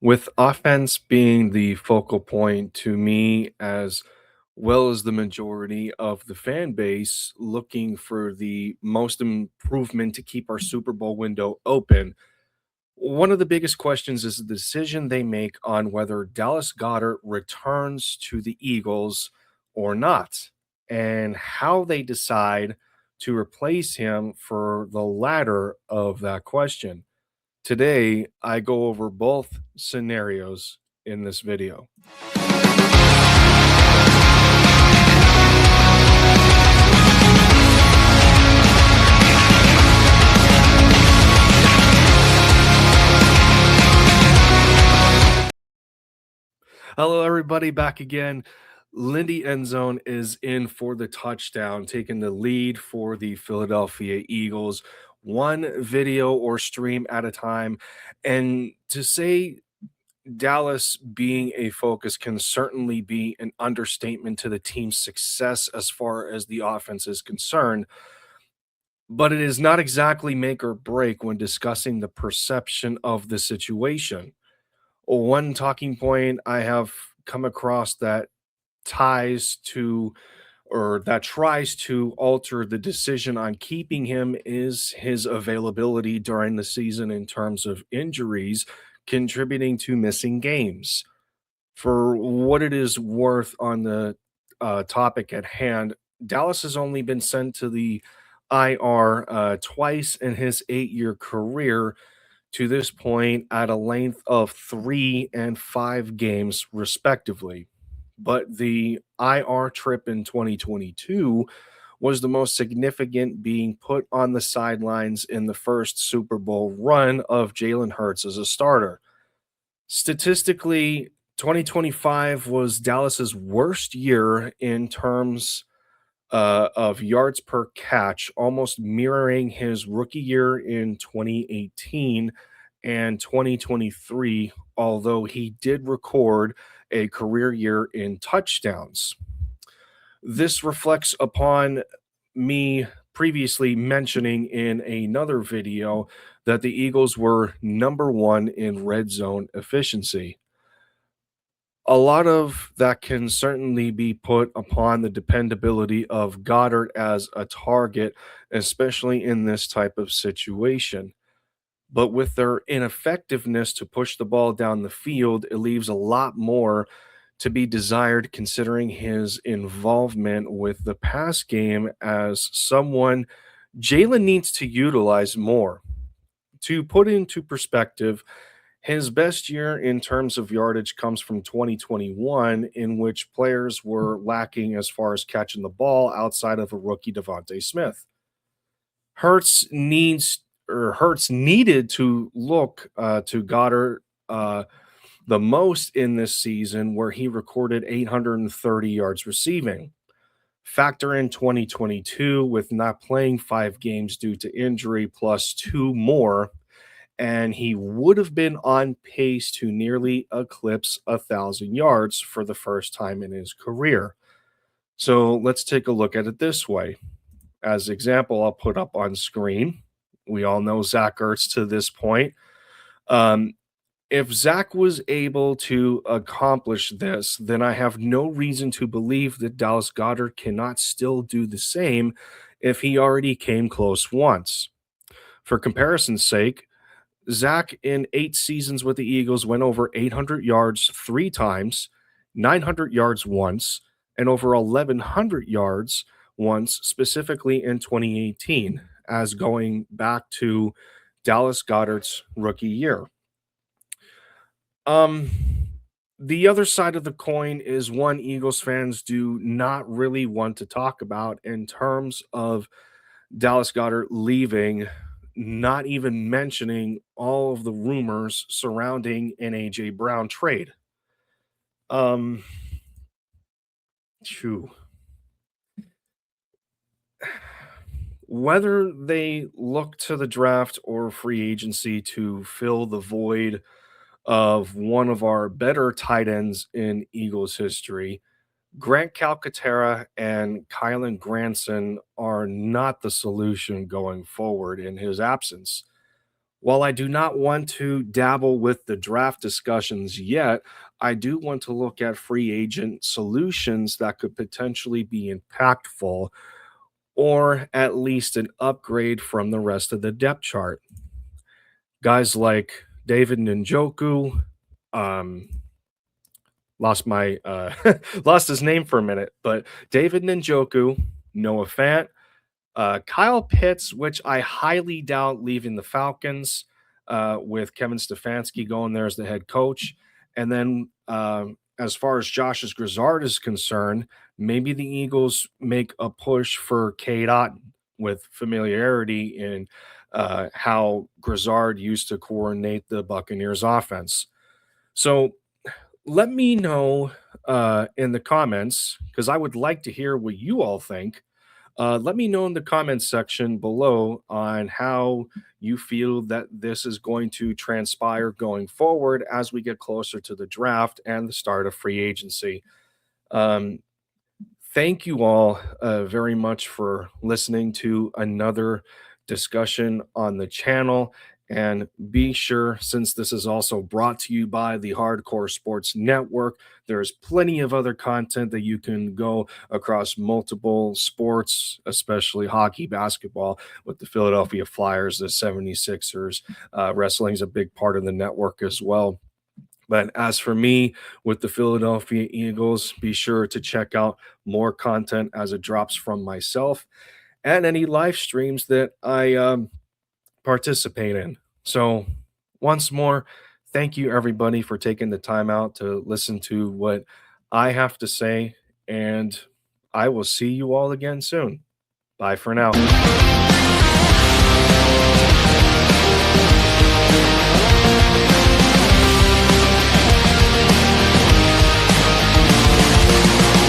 With offense being the focal point to me, as well as the majority of the fan base looking for the most improvement to keep our Super Bowl window open, one of the biggest questions is the decision they make on whether Dallas Goddard returns to the Eagles or not, and how they decide to replace him for the latter of that question. Today, I go over both scenarios in this video. Hello, everybody, back again. Lindy Endzone is in for the touchdown, taking the lead for the Philadelphia Eagles, one video or stream at a time. And to say Dallas being a focus can certainly be an understatement to the team's success as far as the offense is concerned, but it is not exactly make or break when discussing the perception of the situation. One talking point I have come across that ties to or that tries to alter the decision on keeping him is his availability during the season in terms of injuries contributing to missing games. For what it is worth on the topic at hand, Dallas has only been sent to the IR twice in his 8 year career to this point at a length of 3 and 5 games, respectively. But the IR trip in 2022 was the most significant, being put on the sidelines in the first Super Bowl run of Jalen Hurts as a starter. Statistically, 2025 was Dallas's worst year in terms of yards per catch, almost mirroring his rookie year in 2018 and 2023, although he did record a career year in touchdowns. This reflects upon me previously mentioning in another video that the Eagles were number one in red zone efficiency. A lot of that can certainly be put upon the dependability of Goddard as a target, especially in this type of situation. But with their ineffectiveness to push the ball down the field, it leaves a lot more to be desired considering his involvement with the pass game as someone Jalen needs to utilize more. To put into perspective, his best year in terms of yardage comes from 2021, in which players were lacking as far as catching the ball outside of a rookie Devontae Smith. Hurts needed to look to Goddard the most in this season, where he recorded 830 yards receiving. Factor in 2022 with not playing 5 games due to injury, plus two more, and he would have been on pace to nearly eclipse 1,000 yards for the first time in his career. So let's take a look at it this way. As example, I'll put up on screen. We all know Zach Ertz to this point. Um, if Zach was able to accomplish this, then I have no reason to believe that Dallas Goddard cannot still do the same if he already came close once. For comparison's sake, Zach in 8 seasons with the Eagles went over 800 yards 3 times, 900 yards once, and over 1,100 yards once, specifically in 2018, as going back to Dallas Goddard's rookie year. Um, the other side of the coin is one Eagles fans do not really want to talk about in terms of Dallas Goddard leaving, not even mentioning all of the rumors surrounding an AJ Brown trade. Um, Phew. Whether they look to the draft or free agency to fill the void of one of our better tight ends in Eagles history, Grant Calcaterra and Kylan Granson are not the solution going forward in his absence. While I do not want to dabble with the draft discussions yet, I do want to look at free agent solutions that could potentially be impactful or at least an upgrade from the rest of the depth chart. Guys like David Njoku, um, lost my lost his name for a minute, but David Njoku, Noah Fant, Kyle Pitts, which I highly doubt leaving the Falcons, with Kevin Stefanski going there as the head coach. And then, as far as Josh's Grizzard is concerned, maybe the Eagles make a push for Cade Otton with familiarity in how Grizzard used to coordinate the Buccaneers offense. So let me know in the comments because I would like to hear what you all think. Let me know in the comments section below on how you feel that this is going to transpire going forward as we get closer to the draft and the start of free agency. Um, Thank you all very much for listening to another discussion on the channel. And be sure, since this is also brought to you by the Hardcore Sports Network, there's plenty of other content that you can go across multiple sports, especially hockey, basketball, with the Philadelphia Flyers, the 76ers. Wrestling is a big part of the network as well. But as for me with the Philadelphia Eagles, be sure to check out more content as it drops from myself and any live streams that I participate in. So, once more, thank you everybody for taking the time out to listen to what I have to say. And I will see you all again soon. Bye for now.